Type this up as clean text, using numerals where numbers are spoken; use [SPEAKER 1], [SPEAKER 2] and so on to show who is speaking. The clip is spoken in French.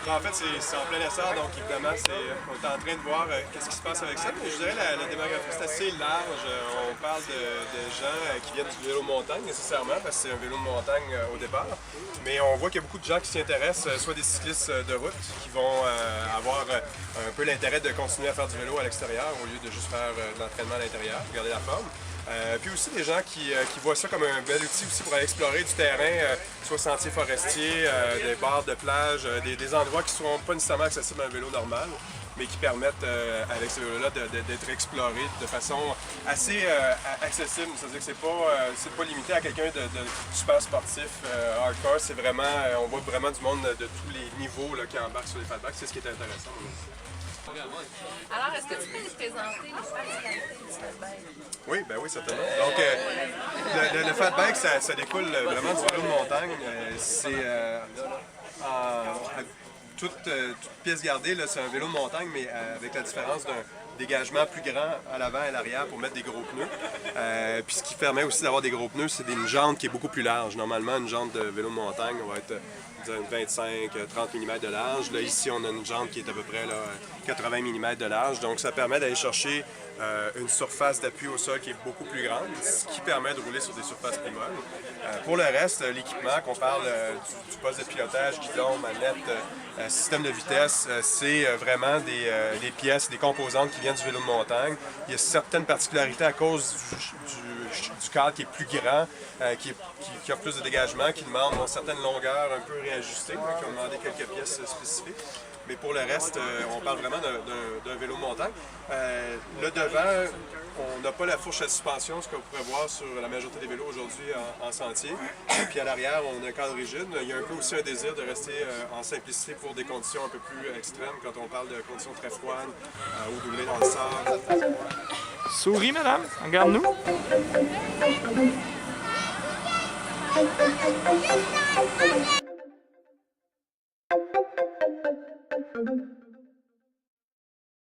[SPEAKER 1] En fait, c'est en plein essor, donc évidemment, on est en train de voir qu'est-ce qui se passe avec ça. Mais je dirais la démographie, c'est assez large. On parle de gens qui viennent du vélo montagne nécessairement, parce que c'est un vélo de montagne au départ. Mais on voit qu'il y a beaucoup de gens qui s'y intéressent, soit des cyclistes de route qui vont avoir un peu l'intérêt de continuer à faire du vélo à l'extérieur au lieu de juste faire de l'entraînement à l'intérieur, pour garder la forme. Puis aussi des gens qui voient ça comme un bel outil aussi pour aller explorer du terrain, soit sentiers forestiers, des bords de plage, des endroits qui ne sont pas nécessairement accessibles à un vélo normal, mais qui permettent avec ce vélo-là d'être explorés de façon assez accessible. C'est-à-dire que c'est pas limité à quelqu'un de super sportif, hardcore. C'est vraiment, on voit vraiment du monde de tous les niveaux là, qui embarquent sur les fat bikes. C'est ce qui est intéressant.
[SPEAKER 2] Alors, est-ce que tu peux nous présenter les particularités du fat bike?
[SPEAKER 1] Oui, ben oui, certainement. Donc, le fat bike, ça découle vraiment du vélo de montagne. C'est toute pièce gardée, c'est un vélo de montagne, mais avec la différence d'un dégagement plus grand à l'avant et à l'arrière pour mettre des gros pneus. Puis ce qui permet aussi d'avoir des gros pneus, c'est une jante qui est beaucoup plus large. Normalement, une jante de vélo de montagne va être 25-30 mm de large. Là, ici, on a une jante qui est à peu près là, 80 mm de large. Donc, ça permet d'aller chercher une surface d'appui au sol qui est beaucoup plus grande, ce qui permet de rouler sur des surfaces plus molles. Pour le reste, l'équipement, qu'on parle du poste de pilotage, guidon, manette, système de vitesse, c'est vraiment des pièces, des composantes qui viennent du vélo de montagne. Il y a certaines particularités à cause du cadre qui est plus grand, qui a plus de dégagement, qui demande une certaine longueur un peu réajustée, qui ont demandé quelques pièces spécifiques. Mais pour le reste, on parle vraiment d'un vélo de montagne. Le devant, on n'a pas la fourche à suspension, ce qu'on pourrait voir sur la majorité des vélos aujourd'hui en sentier. Puis à l'arrière, on a un cadre rigide. Il y a un peu aussi un désir de rester en simplicité pour des conditions un peu plus extrêmes, quand on parle de conditions très froides ou de rouler dans le sable.
[SPEAKER 3] Souris, madame, regarde-nous.